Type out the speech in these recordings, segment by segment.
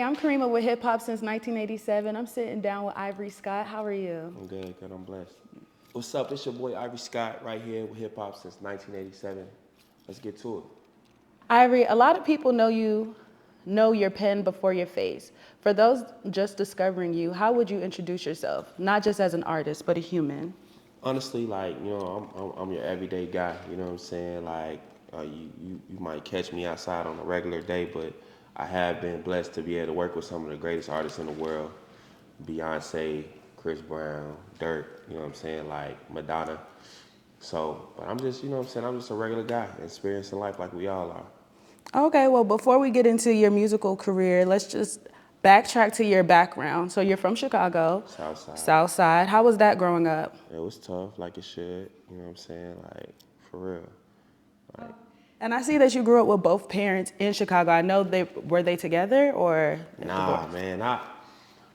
I'm Karima with Hip Hop since 1987. I'm sitting down with Ivory Scott. How are you? I'm good, I'm blessed. What's up? It's your boy Ivory Scott right here with Hip Hop since 1987. Let's get to it. Ivory, a lot of people know your pen before your face. For those just discovering you, how would you introduce yourself? Not just as an artist, but a human. Honestly, like, I'm your everyday guy. You know what I'm saying? Like, you might catch me outside on a regular day, but I have been blessed to be able to work with some of the greatest artists in the world. Beyonce, Chris Brown, Dirk, you know what I'm saying? Like, Madonna. So, but I'm just, you know what I'm saying? I'm just a regular guy experiencing life like we all are. Okay, well, before we get into your musical career, let's just backtrack to your background. So you're from Chicago, Southside. South Side. How was that growing up? It was tough, like it should. You know what I'm saying? Like, for real. Like, And I see that you grew up with both parents in Chicago. I know were they together or nah, divorced? man.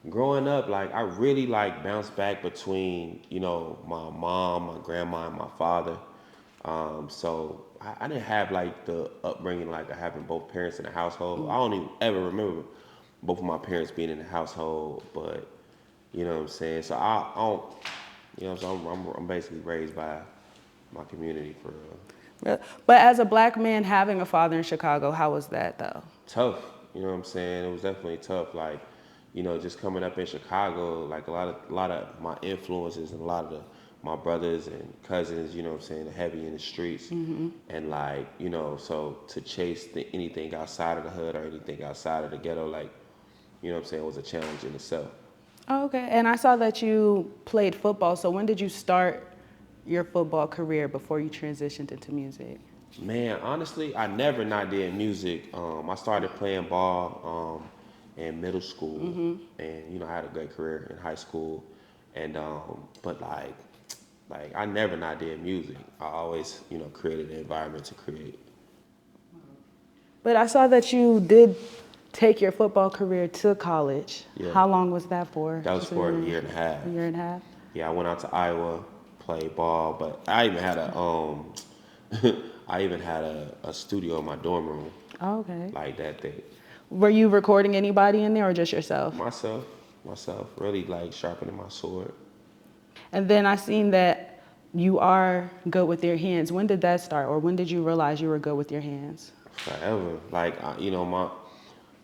Growing up, like, I really like bounced back between, my mom, my grandma, and my father. So I didn't have like the upbringing like I having both parents in the household. I don't even ever remember both of my parents being in the household, but you know what I'm saying. So I don't, so I'm basically raised by my community for real. But as a black man having a father in Chicago, how was that though? Tough. You know what I'm saying? It was definitely tough. Like, just coming up in Chicago, like a lot of my influences and a lot of my brothers and cousins, you know what I'm saying, are heavy in the streets. And like, so to chase anything outside of the hood or anything outside of the ghetto, like, you know what I'm saying, was a challenge in itself. Oh, okay, and I saw that you played football. So when did you start your football career before you transitioned into music? Man, honestly, I never not did music. I started playing ball in middle school, and I had a great career in high school, and but like I never not did music. I always created an environment to create. But I saw that you did take your football career to college. Yeah, How long was that for? that was Just for a year and a half. a year and a half? Yeah, I went out to Iowa, played ball, but I even had a studio in my dorm room, Oh, okay. like that thing. Were you recording anybody in there or just yourself? Myself, really like sharpening my sword. And then I seen that you are good with your hands. When did that start, or when did you realize you were good with your hands? Forever. Like, my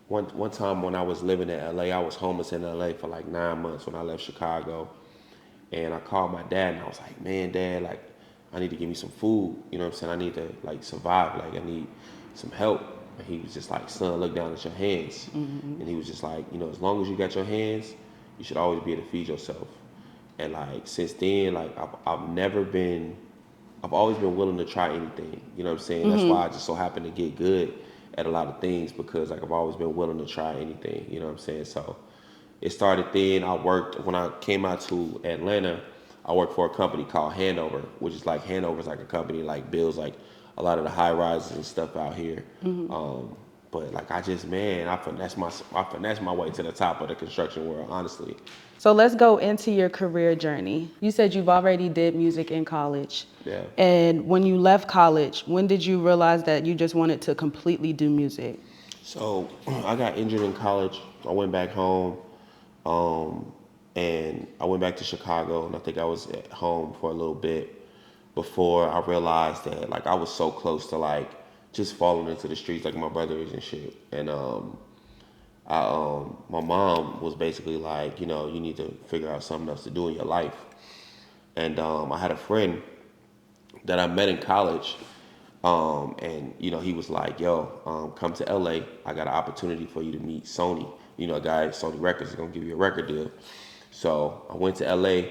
one time when I was living in LA, I was homeless in LA for like 9 months when I left Chicago, and I called my dad and I was like, man, Dad, like, I need to give me some food. You know what I'm saying? I need to like survive. Like, I need some help. And he was just like, son, look down at your hands. And he was just like, as long as you got your hands, you should always be able to feed yourself. And like since then, like I've always been willing to try anything. You know what I'm saying? That's why I just so happen to get good at a lot of things, because like I've always been willing to try anything. You know what I'm saying? So it started then. When I came out to Atlanta, I worked for a company called Hanover, which is like Hanover's like a company like builds like a lot of the high rises and stuff out here. But like I finessed my way to the top of the construction world, honestly. So let's go into your career journey. You said you've already did music in college. Yeah. And when you left college, when did you realize that you just wanted to completely do music? So I got injured in college. I went back home, and I went back to Chicago, and I think I was at home for a little bit before I realized that like I was so close to like just falling into the streets like my brothers and shit. And my mom was basically like, you need to figure out something else to do in your life. And I had a friend that I met in college, and he was like, "Yo, come to LA. I got an opportunity for you to meet Sony. A guy at Sony Records is gonna give you a record deal." So I went to LA.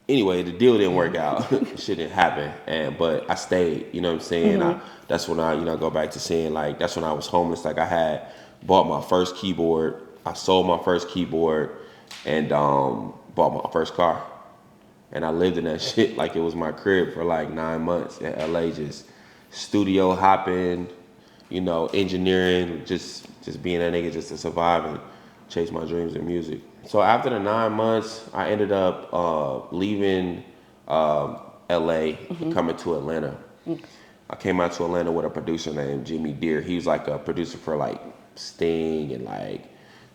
Anyway, the deal didn't work out. Shit didn't happen, but I stayed. You know what I'm saying? That's when I go back to saying like that's when I was homeless. Like I had bought my first keyboard. I sold my first keyboard, and bought my first car. And I lived in that shit like it was my crib for like 9 months in LA, just studio hopping, engineering, just being that nigga just to survive and chase my dreams in music. So after the 9 months, I ended up leaving LA and coming to Atlanta. I came out to Atlanta with a producer named Jimmy Deere. He was like a producer for like Sting and like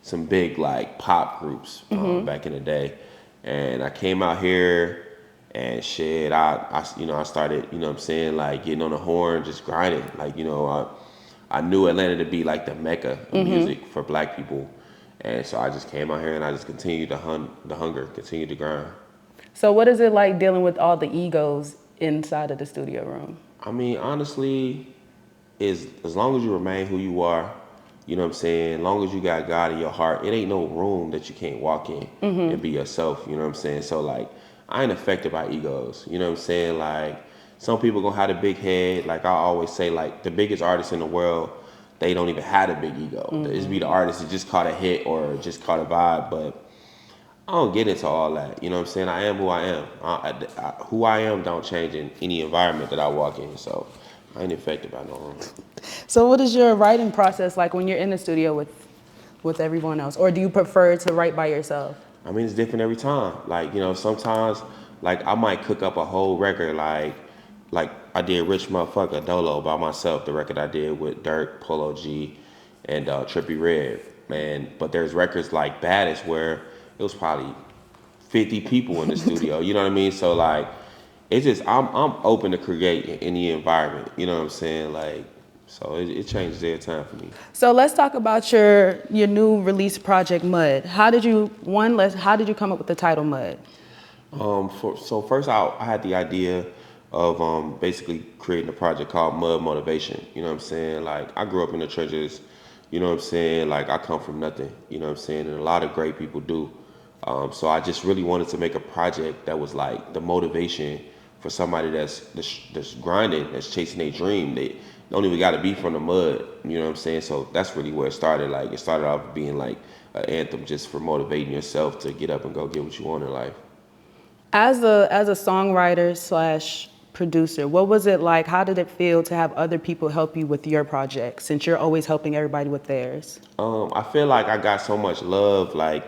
some big like pop groups back in the day. And I came out here and shit, I started, you know what I'm saying, like getting on the horn, just grinding. Like, I knew Atlanta to be like the mecca of music for black people. And so I just came out here and I just continued the hunger, continued to grind. So what is it like dealing with all the egos inside of the studio room? I mean, honestly, is as long as you remain who you are, you know what I'm saying, as long as you got God in your heart, it ain't no room that you can't walk in and be yourself, you know what I'm saying? So like I ain't affected by egos, you know what I'm saying? Like some people gonna have a big head, like I always say, like the biggest artists in the world, they don't even have a big ego. It's be the artist that just caught a hit or just caught a vibe, but I don't get into all that. You know what I'm saying? I am who I am. Who I am don't change in any environment that I walk in. So I ain't affected by no room. So what is your writing process like when you're in the studio with everyone else? Or do you prefer to write by yourself? I mean, it's different every time. Like, sometimes, like, I might cook up a whole record, like I did Rich Motherfucker Dolo by myself, the record I did with Dirk, Polo G, and Trippie Redd, man. But there's records like Baddest where it was probably 50 people in the studio, you know what I mean? So, like, it's just, I'm open to create in any environment, you know what I'm saying? Like, so it changes every time for me. So let's talk about your new release project, Mud. How did you come up with the title Mud? So first out, I had the idea of basically creating a project called Mud Motivation. You know what I'm saying? Like I grew up in the trenches. You know what I'm saying? Like I come from nothing. You know what I'm saying? And a lot of great people do. So I just really wanted to make a project that was like the motivation for somebody that's grinding, that's chasing their dream. They don't even got to be from the mud. You know what I'm saying? So that's really where it started. Like it started off being like an anthem just for motivating yourself to get up and go get what you want in life. As a songwriter slash producer, what was it like? How did it feel to have other people help you with your project since you're always helping everybody with theirs? I feel like I got so much love like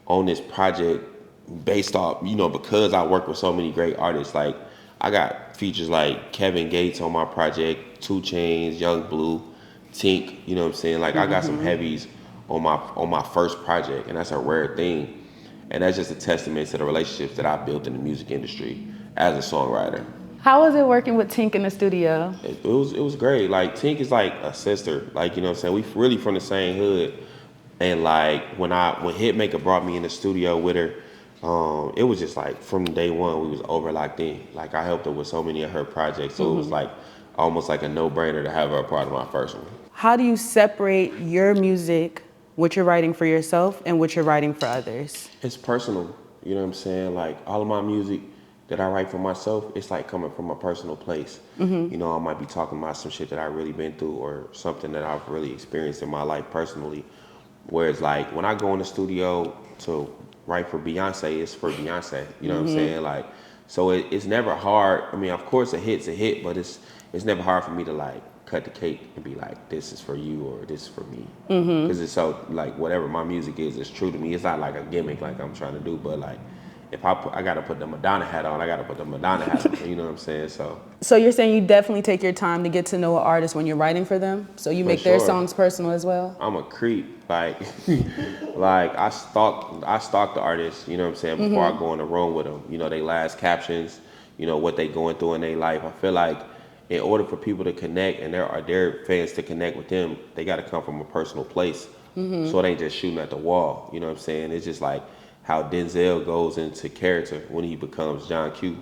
on this project based off, because I work with so many great artists. Like I got features like Kevin Gates on my project, 2 Chainz, Young Blue, Tink, you know what I'm saying? Like I got some heavies on my first project, and that's a rare thing. And that's just a testament to the relationships that I built in the music industry as a songwriter. How was it working with Tink in the studio? It was great. Like Tink is like a sister. Like, you know what I'm saying? We really from the same hood. And like when Hitmaka brought me in the studio with her, it was just like from day one we was over locked in. Like I helped her with so many of her projects. So it was like almost like a no-brainer to have her a part of my first one. How do you separate your music, what you're writing for yourself, and what you're writing for others? It's personal. You know what I'm saying? Like all of my music that I write for myself, it's like coming from a personal place. I might be talking about some shit that I really been through or something that I've really experienced in my life personally. Whereas like when I go in the studio to write for Beyonce, it's for Beyonce. You know what I'm saying? Like, so it's never hard. I mean, of course a hit's a hit, but it's never hard for me to like cut the cake and be like, this is for you or this is for me. Because it's so like whatever my music is, it's true to me. It's not like a gimmick like I'm trying to do, but like if I got to put the Madonna hat on, I got to put the Madonna hat on. You know what I'm saying? So you're saying you definitely take your time to get to know an artist when you're writing for them? So you make their songs personal as well? I'm a creep. Like, like I stalk the artist, you know what I'm saying, before I go in the room with them. They last captions, what they going through in their life. I feel like in order for people to connect and their fans to connect with them, they got to come from a personal place. So it ain't just shooting at the wall. You know what I'm saying? It's just like how Denzel goes into character when he becomes John Q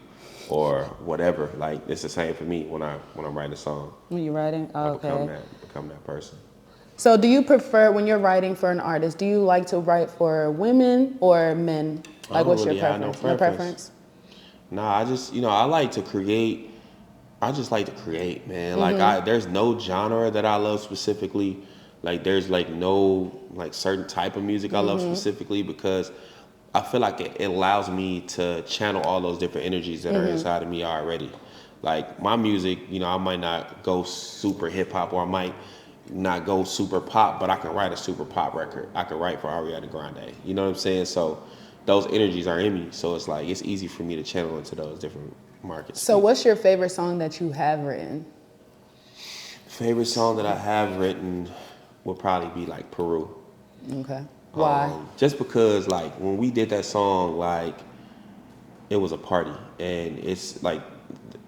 or whatever. Like it's the same for me when I'm writing a song. When you're writing? Oh, okay. Become that person. So do you prefer, when you're writing for an artist, do you like to write for women or men? Like what's your preference? No preference? Nah, I just, I like to create. I just like to create, man. Like there's no genre that I love specifically. Like there's like no like certain type of music I love specifically because I feel like it allows me to channel all those different energies that are inside of me already. Like my music, I might not go super hip hop or I might not go super pop, but I can write a super pop record. I can write for Ariana Grande. You know what I'm saying? So those energies are in me. So it's like, it's easy for me to channel into those different markets. So what's your favorite song that you have written? Favorite song that I have written? would probably be like Peru. Okay. Why? Just because like when we did that song, like it was a party, and it's like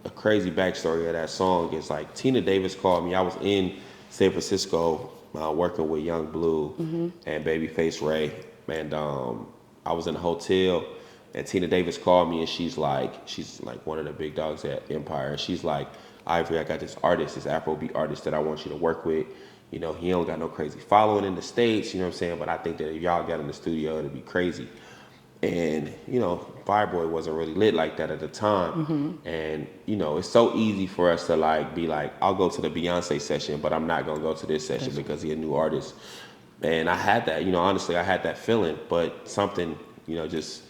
a crazy backstory of that song is like Tina Davis called me. I was in San Francisco working with Young Blue and Babyface Ray, and I was in a hotel, and Tina Davis called me, and she's like one of the big dogs at Empire, and she's like, Ivory, I got this artist, this Afrobeat artist that I want you to work with. You know, he don't got no crazy following in the States, you know what I'm saying? But I think that if y'all got in the studio, it'd be crazy. And, you know, Fireboy wasn't really lit like that at the time. And, you know, it's so easy for us to like be like, I'll go to the Beyonce session, but I'm not gonna go to this session because he's a new artist. And I had that, you know, honestly, I had that feeling, but something, you know, just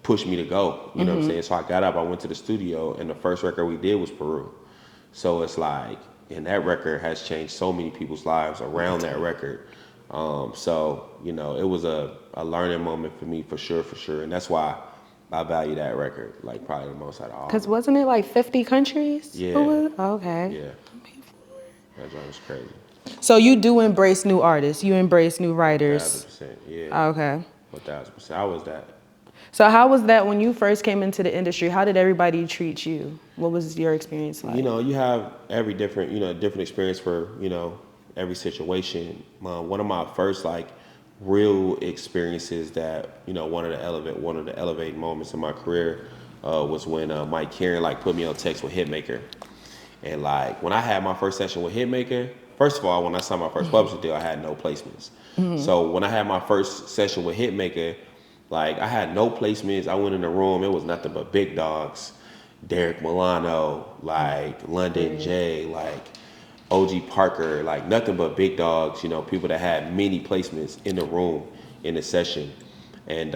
pushed me to go, you know what I'm saying? So I got up, I went to the studio, and the first record we did was Peru. So it's like, and that record has changed so many people's lives around that record. So, you know, it was a learning moment for me for sure. And that's why I value that record, like probably the most out of all. Because wasn't it like 50 countries? Yeah. Okay. Yeah. That joint was crazy. So you do embrace new artists. You embrace new writers. 1,000%. Yeah. Okay. 1,000%. I was that. So how was that when you first came into the industry? How did everybody treat you? What was your experience like? You know, you have every different, you know, different experience for, you know, every situation. One of my first like real experiences that, you know, one of the elevate moments in my career was when Mike Karen like put me on text with Hitmaka. And like when I had my first session with Hitmaka, first of all, when I signed my first publishing deal, I had no placements. So when I had my first session with Hitmaka, like I had no placements. I went in the room, it was nothing but big dogs. Derek Milano, like London J, like OG Parker, like nothing but big dogs, you know, people that had many placements in the room in the session. And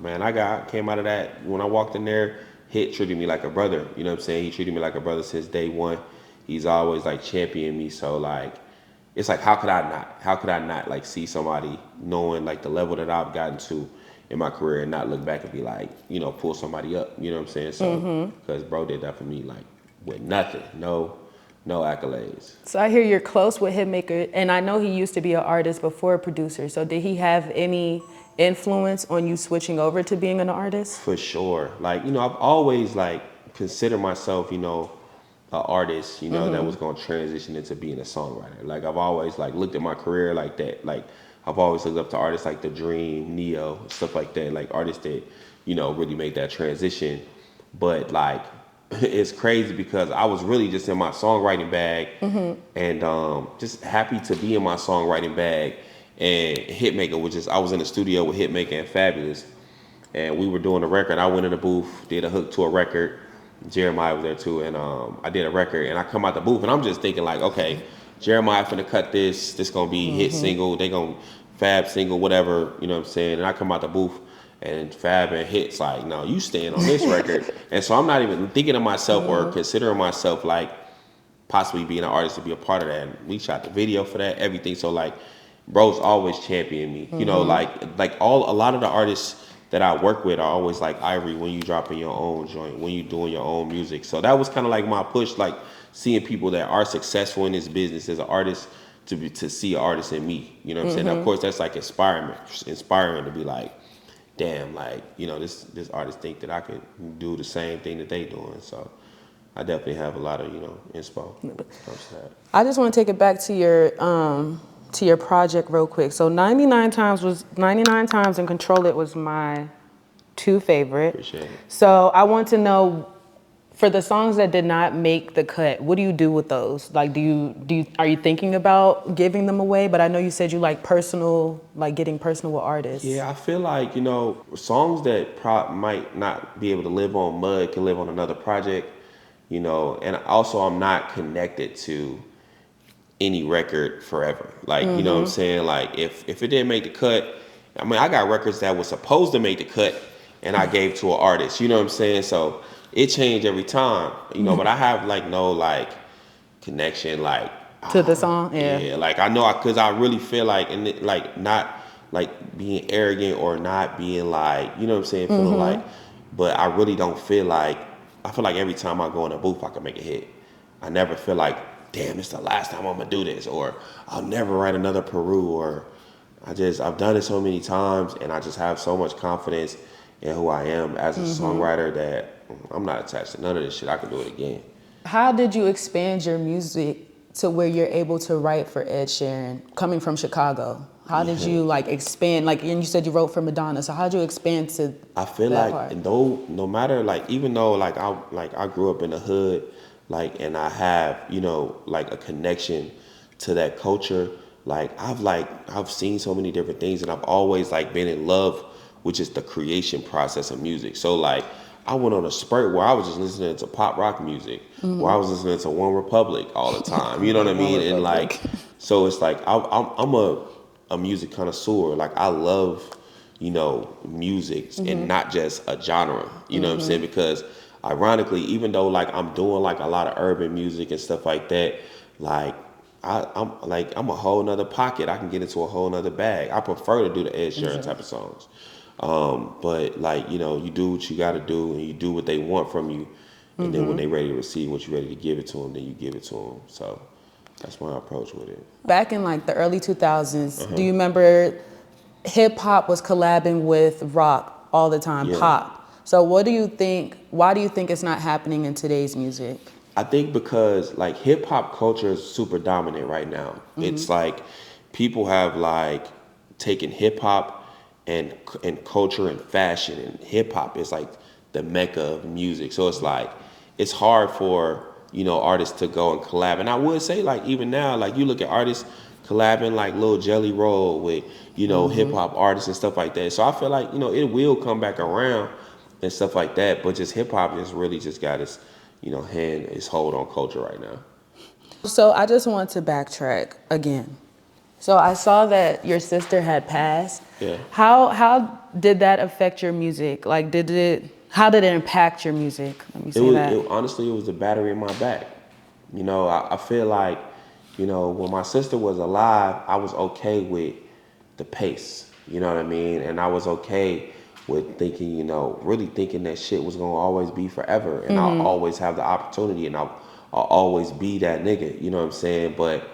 man, I came out of that, when I walked in there, Hit treated me like a brother, you know what I'm saying? He treated me like a brother since day one. He's always like championed me. So like, it's like, how could I not like see somebody knowing like the level that I've gotten to in my career and not look back and be like, you know, pull somebody up, you know what I'm saying? So, because bro did that for me, like with nothing, no accolades. So I hear you're close with Hitmaka, and I know he used to be an artist before a producer. So did he have any influence on you switching over to being an artist? For sure. Like, you know, I've always like considered myself, you know, an artist, you know, that was going to transition into being a songwriter. Like I've always like looked at my career like that. Like I've always looked up to artists like The Dream, Neo, stuff like that. Like artists that, you know, really made that transition. But like, it's crazy because I was really just in my songwriting bag and just happy to be in my songwriting bag. And Hitmaka was just, I was in the studio with Hitmaka and Fabulous, and we were doing a record. I went in the booth, did a hook to a record. Jeremiah was there too, and I did a record. And I come out the booth, and I'm just thinking like, okay, Jeremiah finna cut this. This gonna be hit single. They gonna Fab single, whatever. You know what I'm saying? And I come out the booth, and Fab and Hit's like, no, you stand on this record. And so I'm not even thinking of myself or considering myself like possibly being an artist to be a part of that. And we shot the video for that, everything. So like, bro's always championed me. You know, like a lot of the artists that I work with are always like, Ivory, when you dropping your own joint, when you doing your own music. So that was kind of like my push, like seeing people that are successful in this business as an artist to see an artist in me. You know what I'm saying? Of course, that's like inspiring to be like, damn, like, you know, this artist think that I could do the same thing that they doing. So I definitely have a lot of, you know, inspo. I just want to take it back to your project real quick. So 99 Times and Control It was my two favorite. Appreciate it. So I want to know, for the songs that did not make the cut, what do you do with those? Like, are you thinking about giving them away? But I know you said you like getting personal with artists. Yeah, I feel like, you know, songs that might not be able to live on Mud can live on another project, you know, and also I'm not connected to any record forever. Like, you know what I'm saying? Like, if it didn't make the cut, I mean, I got records that was supposed to make the cut and I gave to an artist, you know what I'm saying? So it changed every time, you know, but I have like no like connection like to the song. Yeah, like I know, because I really feel like, and it, like not like being arrogant or not being like, you know what I'm saying, feeling like, but I really don't feel like, I feel like every time I go in a booth I can make a hit. I never feel like damn, it's the last time I'm gonna do this, or I'll never write another Peru, or I've done it so many times, and I just have so much confidence in who I am as a songwriter that I'm not attached to none of this shit. I can do it again. How did you expand your music to where you're able to write for Ed Sheeran, coming from Chicago? How did you like expand? Like, and you said you wrote for Madonna, so how did you expand to I feel that like part? no matter like even though I grew up in the hood, like, and I have like a connection to that culture. I've seen so many different things, and I've always like been in love with just the creation process of music. So like I went on a spurt where I was just listening to pop rock music, where I was listening to One Republic all the time. You know what I One mean? And like, Republic. so it's like I'm a music connoisseur. Like I love music and not just a genre. You know what I'm saying? Because ironically, even though like I'm doing like a lot of urban music and stuff like that, like I'm a whole nother pocket. I can get into a whole nother bag. I prefer to do the Ed Sheeran type of songs. But like, you do what you got to do, and you do what they want from you. And then when they ready to receive what you're ready to give it to them, then you give it to them. So that's my approach with it. Back in like the early 2000s, do you remember hip hop was collabing with rock all the time, Yeah. pop? So what do you think, why do you think it's not happening in today's music? I think because like hip hop culture is super dominant right now. It's like people have like taken hip hop and culture and fashion, and hip hop is like the mecca of music. So it's like it's hard for artists to go and collab. And I would say like even now, like you look at artists collabing like Lil Jelly Roll with hip hop artists and stuff like that. So I feel like it will come back around and stuff like that. But just hip hop just really just got its hand its hold on culture right now. So I just want to backtrack again. So I saw that your sister had passed. Yeah. How did that affect your music? Like how did it impact your music? Let me say that. Honestly, it was the battery in my back. I feel like, when my sister was alive, I was okay with the pace. You know what I mean? And I was okay with thinking, really thinking that shit was gonna always be forever, and I'll always have the opportunity, and I'll always be that nigga. You know what I'm saying? But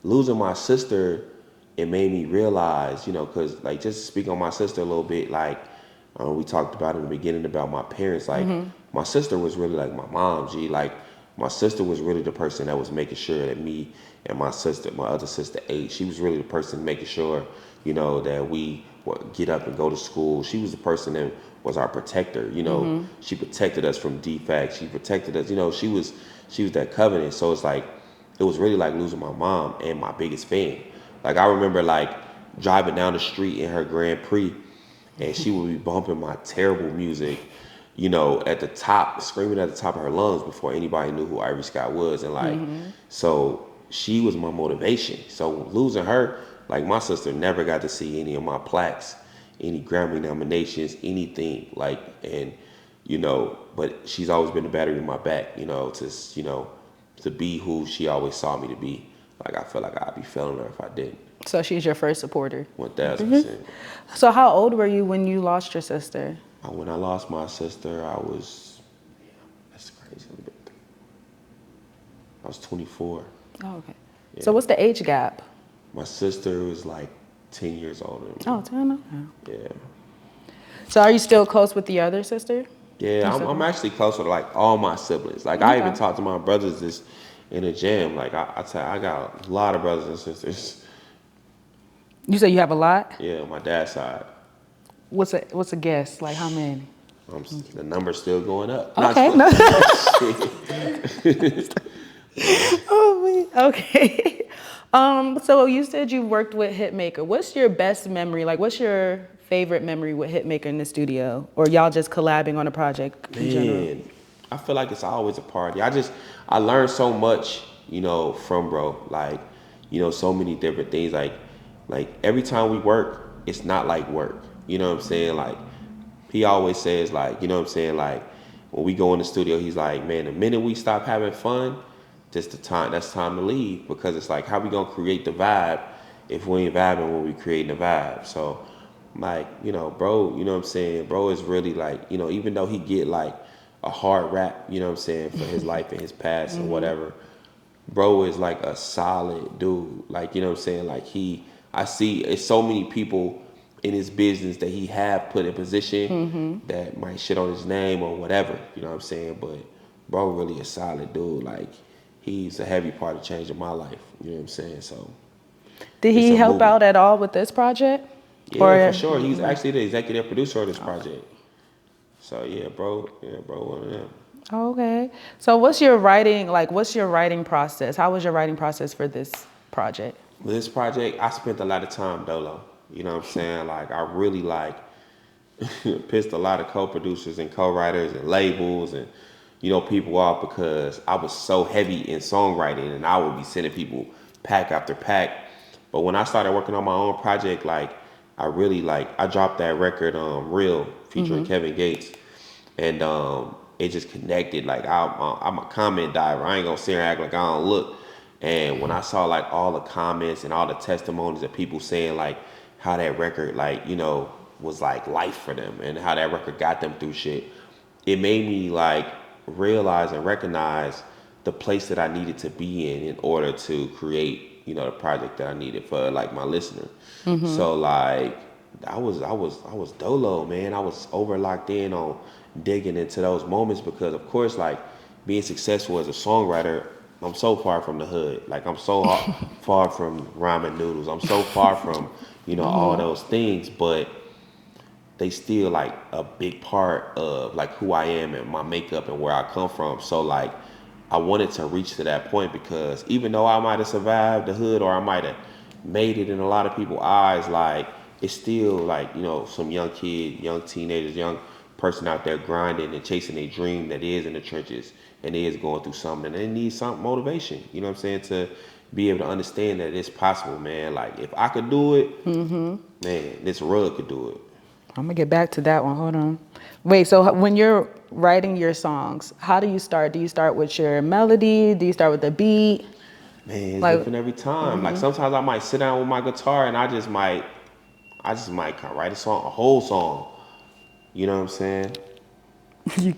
losing my sister, it made me realize, because like just to speak on my sister a little bit, like we talked about in the beginning about my parents. Like my sister was really like my mom. Like my sister was really the person that was making sure that me and my other sister ate. She was really the person making sure, that we would get up and go to school. She was the person that was our protector. She protected us from defects. She protected us. She was that covenant. So it's like it was really like losing my mom and my biggest fan. Like I remember like driving down the street in her Grand Prix, and she would be bumping my terrible music, at the top, screaming at the top of her lungs before anybody knew who Ivory Scott was. And like, so she was my motivation. So losing her, like my sister never got to see any of my plaques, any Grammy nominations, anything like, and, but she's always been the battery in my back, to be who she always saw me to be. Like I feel like I'd be failing her if I didn't. So she's your first supporter. 1000%. So how old were you when you lost your sister? When I lost my sister, that's crazy. I was 24. Oh, okay. Yeah. So what's the age gap? My sister was like 10 years older than me. Oh, 10, okay. Yeah. So are you still close with the other sister? Yeah, I'm actually close with like all my siblings. Like I even talk to my brothers this in the gym. Like I got a lot of brothers and sisters. You say you have a lot? Yeah, on my dad's side. What's a guess? Like how many? The number's still going up. Okay. No. Oh man. Okay. So you said you worked with Hitmaka. What's your best memory? Like, what's your favorite memory with Hitmaka in the studio, or y'all just collabing on a project in general? I feel like it's always a party. I learned so much, from bro. Like, so many different things. Like every time we work, it's not like work. You know what I'm saying? Like he always says, like, like when we go in the studio, he's like, man, the minute we stop having fun, that's time to leave, because it's like, how we gonna create the vibe if we ain't vibing when we creating the vibe? So like, bro, you know what I'm saying? Bro is really like, even though he get like a hard rap, for his life and his past and whatever, bro is like a solid dude. Like, you know what I'm saying? Like I see it's so many people in his business that he have put in position that might shit on his name or whatever. You know what I'm saying? But bro really a solid dude. Like he's a heavy part of changing my life. You know what I'm saying? So Did it's he a help movement. out at all with this project? Yeah, for Or sure. He's actually the executive producer of this project. So yeah, bro, one of them. okay. So what's your writing like? What's your writing process? How was your writing process for this project? With this project, I spent a lot of time dolo. You know what I'm saying? Like I really like pissed a lot of co-producers and co-writers and labels and people off because I was so heavy in songwriting and I would be sending people pack after pack. But when I started working on my own project, like I really I dropped that record Real featuring Kevin Gates and it just connected. Like I'm a comment diver. I ain't gonna sit here and act like I don't look. And when I saw like all the comments and all the testimonies of people saying like how that record was like life for them and how that record got them through shit, it made me like realize and recognize the place that I needed to be in order to create the project that I needed for like my listener. So like I was dolo, man. I was over locked in on digging into those moments because of course like being successful as a songwriter, I'm so far from the hood. Like I'm so far from ramen noodles. I'm so far from all those things, but they still like a big part of like who I am and my makeup and where I come from. So like I wanted to reach to that point because even though I might have survived the hood or I might have made it in a lot of people's eyes, like it's still like, some young kid, young teenagers, young person out there grinding and chasing a dream that is in the trenches and is going through something and they need some motivation, you know what I'm saying, to be able to understand that it's possible, man. Like if I could do it, man, this rug could do it. I'm gonna get back to that one. Hold on. Wait, so when you're writing your songs, how do you start? Do you start with your melody? Do you start with the beat? Man, it's Like, different every time. Like sometimes I might sit down with my guitar and I just might kind of write a song, a whole song. You know what I'm saying? you,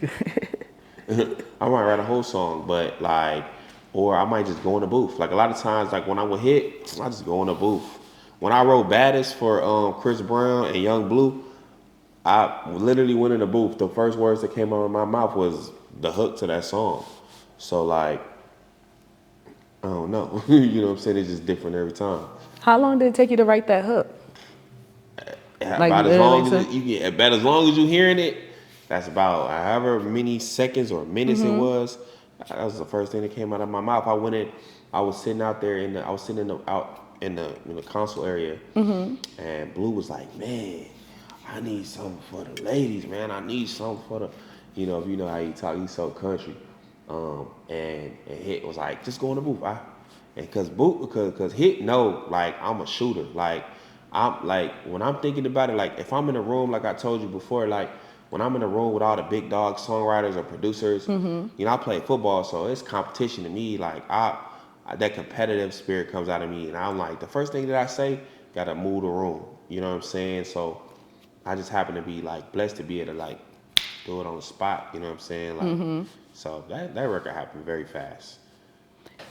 I might write a whole song, but like, or I might just go in the booth. Like a lot of times, like when I would hit, I just go in the booth. When I wrote "Baddest" for Chris Brown and Young Blue, I literally went in the booth. The first words that came out of my mouth was the hook to that song. So like, I don't know. You know what I'm saying? It's just different every time. how long did it take you to write that hook? Like About as literally long to. as you get, about as long as you hearing it, that's about however many seconds or minutes it was. That was the first thing that came out of my mouth. I was sitting out there I was sitting out in the console area, and Blue was like, "Man, I need something for the ladies, man. I need something for the, if you know how he talk, he's so country." And Hit was like, "Just go in the booth." And because Hit know like I'm a shooter, like. I'm like when I'm thinking about it, like if I'm in a room, like I told you before, like when I'm in a room with all the big dog songwriters or producers, I play football, so it's competition to me. Like that competitive spirit comes out of me, and I'm like the first thing that I say, gotta move the room. You know what I'm saying? So I just happen to be like blessed to be able to like do it on the spot. You know what I'm saying? Like so that record happened very fast.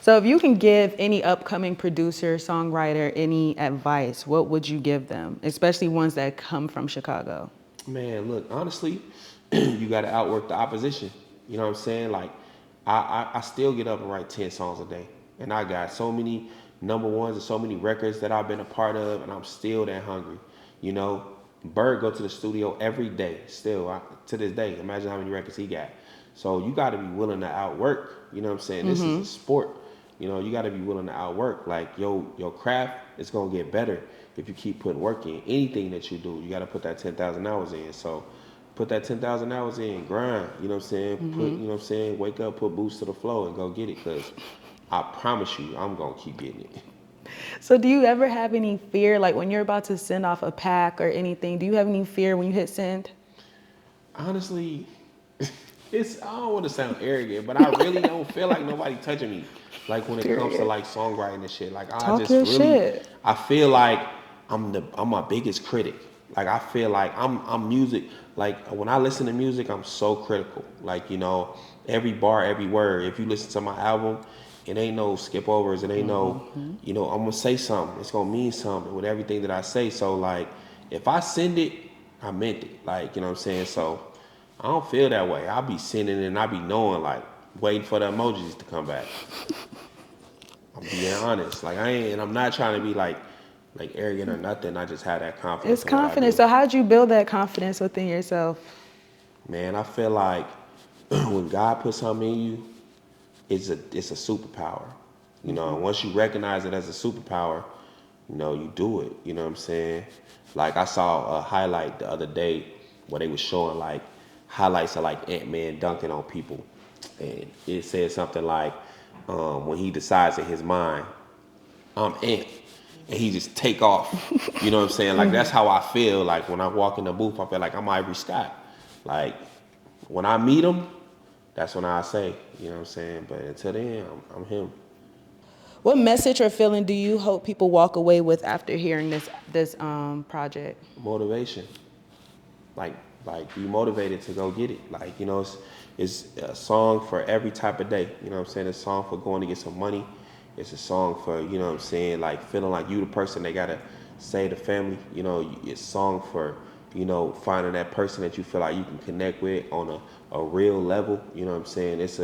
So if you can give any upcoming producer, songwriter any advice, what would you give them? Especially ones that come from Chicago. Man, look, honestly, you got to outwork the opposition. You know what I'm saying? Like, I still get up and write 10 songs a day. And I got so many number ones and so many records that I've been a part of, and I'm still that hungry. You know, Bird go to the studio every day, still, to this day. Imagine how many records he got. So you got to be willing to outwork. You know what I'm saying? This is a sport. You got to be willing to outwork. Like, your craft is going to get better if you keep putting work in. Anything that you do, you got to put that 10,000 hours in. So put that 10,000 hours in, grind. You know what I'm saying? Wake up, put boots to the floor and go get it, because I promise you, I'm going to keep getting it. So do you ever have any fear, like when you're about to send off a pack or anything, do you have any fear when you hit send? Honestly, I don't want to sound arrogant, but I really don't feel like nobody touching me. Like when it comes to like songwriting and shit. Like I Talk just your really, shit. I feel like I'm my biggest critic. Like I feel like I'm music. Like when I listen to music, I'm so critical. Like every bar, every word. If you listen to my album, it ain't no skip overs. It ain't no, I'm gonna say something. It's gonna mean something with everything that I say. So like, if I send it, I meant it. Like, you know what I'm saying? So I don't feel that way. I'll be sending it and I be knowing, like, waiting for the emojis to come back. I'm being honest. Like, and I'm not trying to be like arrogant or nothing. I just have that confidence It's in what I confidence. do. So how'd you build that confidence within yourself? Man, I feel like when God puts something in you, it's a superpower. And once you recognize it as a superpower, you do it. You know what I'm saying? Like I saw a highlight the other day where they was showing like highlights of like Ant-Man dunking on people. And it said something like, when he decides in his mind, I'm Ant, and he just take off. You know what I'm saying? Like that's how I feel. Like when I walk in the booth, I feel like I'm Ivory Scott. Like when I meet him, that's when I say, you know what I'm saying? But until then, I'm him. What message or feeling do you hope people walk away with after hearing this project? Motivation. Like be motivated to go get it. Like, it's a song for every type of day. You know what I'm saying? It's a song for going to get some money. It's a song for, you know what I'm saying, like feeling like you the person they gotta save the family. It's a song for, finding that person that you feel like you can connect with on a real level. You know what I'm saying? It's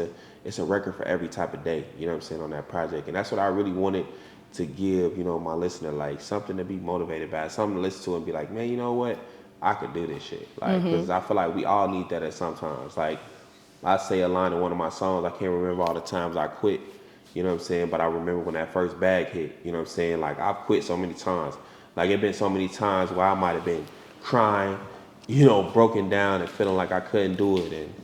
a record for every type of day, you know what I'm saying, on that project. And that's what I really wanted to give, my listener, like something to be motivated by, something to listen to and be like, man, you know what? I could do this shit. Like, because I feel like we all need that at sometimes. Like, I say a line in one of my songs, I can't remember all the times I quit, you know what I'm saying? But I remember when that first bag hit, you know what I'm saying? Like, I've quit so many times. Like, it been so many times where I might have been crying, broken down and feeling like I couldn't do it. And,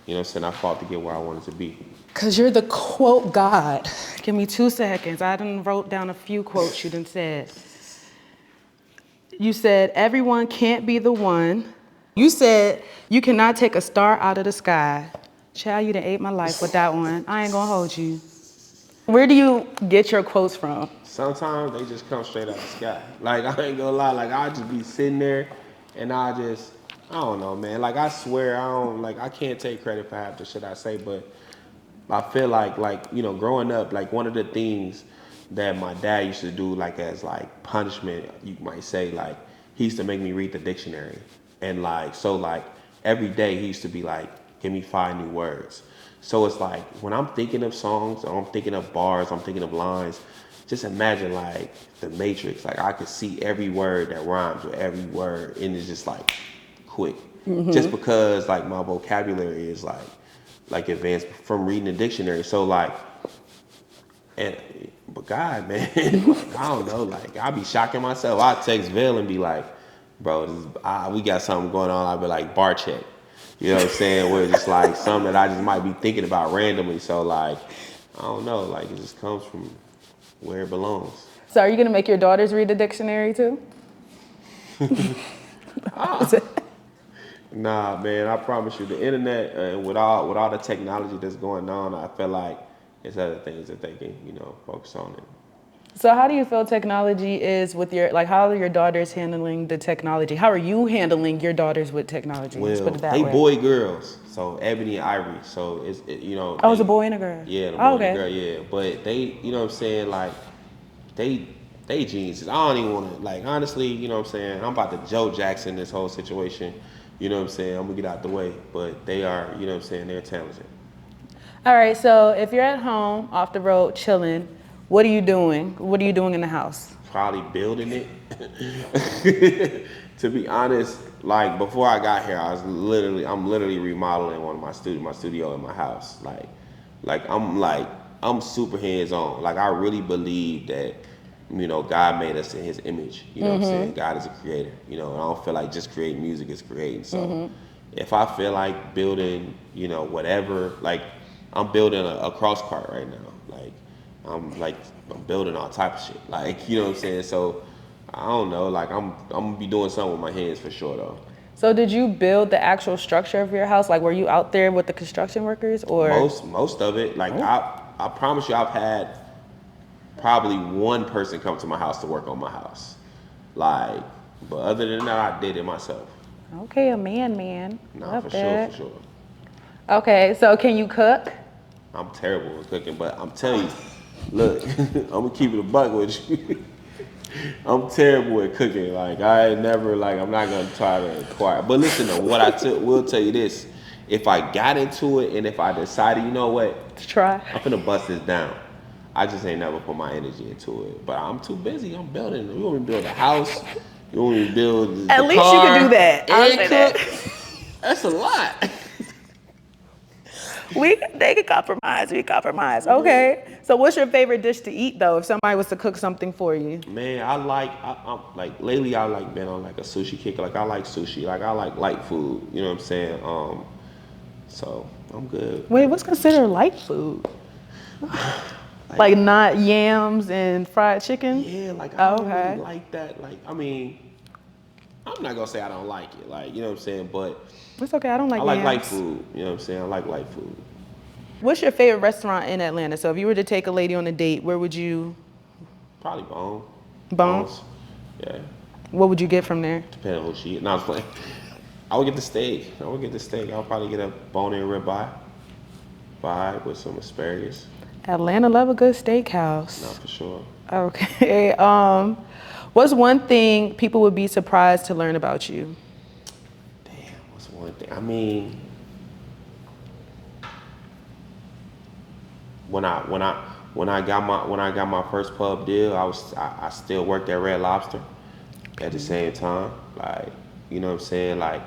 you know what I'm saying? I fought to get where I wanted to be. Cause you're the quote God. Give me 2 seconds. I done wrote down a few quotes you done said. You said, everyone can't be the one. You said, you cannot take a star out of the sky. Child, you done ate my life with that one. I ain't gonna hold you. Where do you get your quotes from? Sometimes they just come straight out the sky. Like, I ain't gonna lie, like, I just be sitting there and I don't know, man. Like, I swear, I can't take credit for half the shit I say, but I feel like, growing up, like, one of the things that my dad used to do, like, as, like, punishment, you might say, like, he used to make me read the dictionary. And, like, so, like, every day he used to be like, give me 5 new words. So it's like, when I'm thinking of songs, or I'm thinking of bars, I'm thinking of lines, just imagine, like, the Matrix. Like, I could see every word that rhymes with every word, and it's just, like, quick. Just because, like, my vocabulary is, like advanced from reading the dictionary. So like, but God, man, like, I don't know. Like, I be shocking myself. I text Vail and be like, bro, we got something going on. I be like, bar check. You know what I'm saying? Where it's just like something that I just might be thinking about randomly. So like, I don't know. Like, it just comes from where it belongs. So are you gonna make your daughters read the dictionary too? Nah, man, I promise you, the internet and with all the technology that's going on, I feel like there's other things that they can, focus on it. So how do you feel technology is with how are your daughters handling the technology? How are you handling your daughters with technology? Let's Well, put it that they way. boy girls, so Ebony and Ivory. So Oh, it's a boy and a girl. Yeah, the Oh, boy and okay. the girl, yeah. But they, you know what I'm saying, like they geniuses. I don't even want to, like, honestly, you know what I'm saying. I'm about to Joe Jackson this whole situation. You know what I'm saying. I'm gonna get out the way, but they are, you know what I'm saying. They're talented. All right, so if you're at home, off the road, chilling, what are you doing? What are you doing in the house? Probably building it. To be honest, like before I got here, I'm literally remodeling one of my studio in my house. I'm super hands on. Like, I really believe that, God made us in His image. You know what I'm saying? God is a creator. And I don't feel like just creating music is creating. So if I feel like building, whatever, like I'm building a cross cart right now. I'm building all type of shit. Like, you know what I'm saying? So I don't know. Like, I'm gonna be doing something with my hands for sure though. So did you build the actual structure of your house? Like, were you out there with the construction workers or? Most of it. Like, I promise you, I've had probably one person come to my house to work on my house. Like, but other than that, I did it myself. Okay, a man. Nah, Love for that. sure. Okay, so can you cook? I'm terrible at cooking, but I'm telling you, Look, I'm gonna keep it a buck with you. I'm terrible at cooking. Like I ain't never like I'm not gonna try to acquire. But listen though, what will tell you this: if I got into it and if I decided, you know what, To try. I'm finna bust this down. I just ain't never put my energy into it. But I'm too busy. I'm building. You want me to build a house? You want me to build At the least you car can do that. I'll and say cook? that. That's a lot. They could compromise. We compromise. Okay. So what's your favorite dish to eat though? If somebody was to cook something for you? Man, I'm like lately I like been on like a sushi kick. Like I like sushi. Like I like light food. You know what I'm saying? So I'm good. Wait, what's considered light food? Like not yams and fried chicken? Yeah, like I Oh, don't really okay. like that. Like I mean, I'm not gonna say I don't like it. Like you know what I'm saying, but It's okay. I don't I like like light yams. food. You know what I'm saying? I like light food. What's your favorite restaurant in Atlanta? So if you were to take a lady on a date, where would you Probably bone? bones. Yeah, What would you get from there? depending on who she. No, I was playing. I would get the steak. I would get the steak. I'll probably get a bone-in ribeye with some asparagus. Atlanta love a good Not steakhouse. for sure. Okay. What's one thing people would be surprised to learn about you? Damn, what's one thing? I mean, when I got my first pub deal, I still worked at Red Lobster at the same time. Like, you know what I'm saying? Like,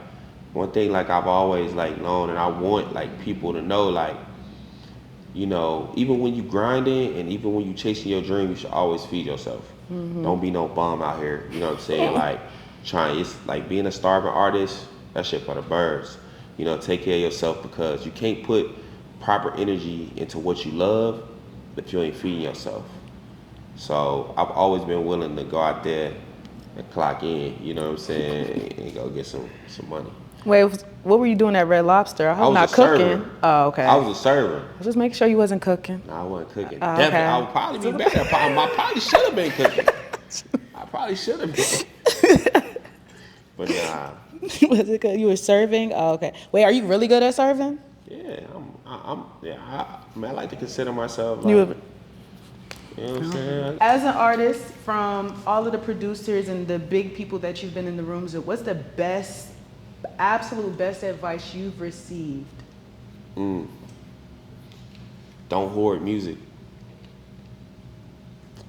one thing like I've always like known, and I want like people to know, like, you know, even when you grinding and even when you chasing your dream, you should always feed yourself. Don't be no bum out here. You know what I'm saying? Like it's like being a starving artist, that shit for the birds. You know, take care of yourself because you can't put proper energy into what you love if you ain't feeding yourself. So I've always been willing to go out there and clock in, you know what I'm saying, and go get some money. Wait, what were you doing at Red Lobster? I I hope was a not cooking. server. Oh, okay. I was a server. Just make sure you wasn't cooking. No, I wasn't cooking. Oh, Definitely, okay. I would probably be better. I probably should have been cooking. I probably should have been. But nah, Was it good? You were serving? Oh, okay. Wait, are you really good at serving? yeah, I mean, I like to consider myself You like, were, you know what I'm saying? as an artist, from all of the producers and the big people that you've been in the rooms with, what's the best, absolute best advice you've received? Don't hoard music.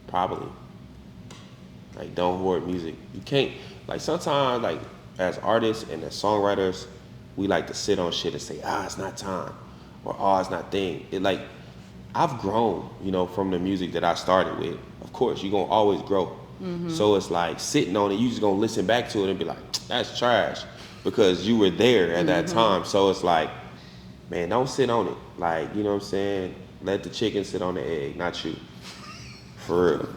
Probably. Like, don't hoard music. You can't, like, sometimes, like, as artists and as songwriters, we like to sit on shit and say, it's not time, or it's not thing. It, like, I've grown, you know, from the music that I started with. Of course, you're gonna always grow. So it's like sitting on it, you just gonna listen back to it and be like, that's trash, because you were there at that time. So it's like, man, don't sit on it. Like, you know what I'm saying? Let the chicken sit on the egg, not you. For real.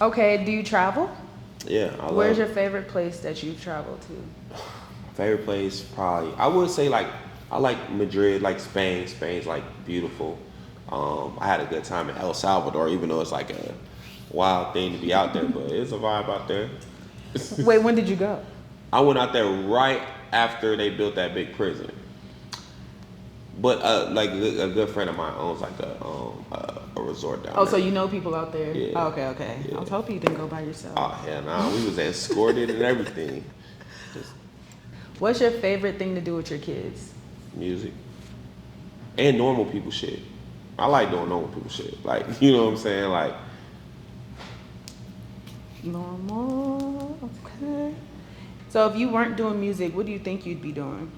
Okay, do you travel? Yeah, I love Where's it. your favorite place that you've traveled to? Favorite place, probably. I would say like I like Madrid, like Spain. Spain's like beautiful. I had a good time in El Salvador, even though it's like a wild thing to be out there, but it's a vibe out there. Wait, when did you go? I went out there right after they built that big prison. But like a good friend of mine owns like a resort down Oh, there. so you know people out there? Yeah. Oh, okay. I was hoping you didn't go by yourself. Oh hell no, we was escorted and everything. Just What's your favorite thing to do with your kids? music and normal people shit. I like doing normal people shit. Like, you know what I'm saying? Like, Normal. Okay. So if you weren't doing music, what do you think you'd be doing?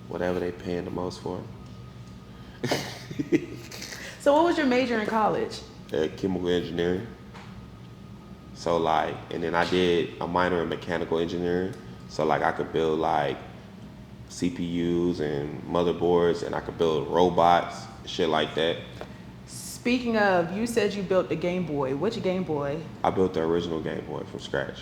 whatever they paying the most for. So what was your major in college? Chemical engineering. So like, and then I did a minor in mechanical engineering. So like I could build like CPUs and motherboards, and I could build robots, shit like that. Speaking of, you said you built the Game Boy. Which Game Boy? I built the original Game Boy from scratch.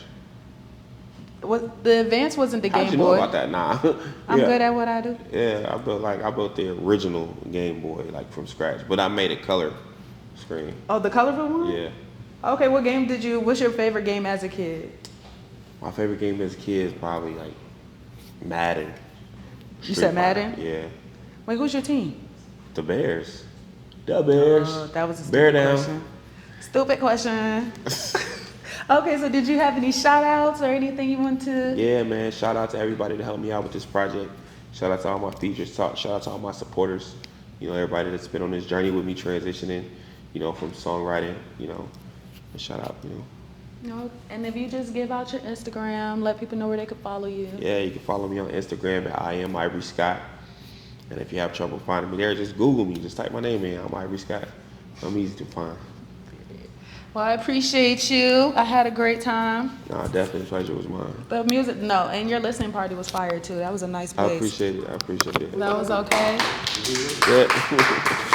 What, the Advance wasn't the How'd Game you know Boy. about that? Nah. I'm Yeah. good at what I do. Yeah, I built the original Game Boy like from scratch, but I made a color screen. Oh, the colorful one? Yeah. Okay, what's your favorite game as a kid? My favorite game as a kid is probably like Madden. You said Madden? Yeah. Wait, who's your team? The Bears. The Bears. That was a Bear stupid down. question. Stupid question. Okay, so did you have any shout outs or anything you want to? Yeah, man. Shout out to everybody that helped me out with this project. Shout out to all my features. Shout out to all my supporters. You know, everybody that's been on this journey with me transitioning, you know, from songwriting, you know. And shout out, you know. No, and if you just give out your Instagram, let people know where they could follow you. Yeah, you can follow me on Instagram at I am Ivory Scott. And if you have trouble finding me there, just Google me. Just type my name in. I'm Ivory Scott. I'm easy to find. Well, I appreciate you. I had a great time. Nah, definitely, the pleasure was mine. The music, no, and your listening party was fire too. That was a nice I place. appreciate it. That was okay. Yeah.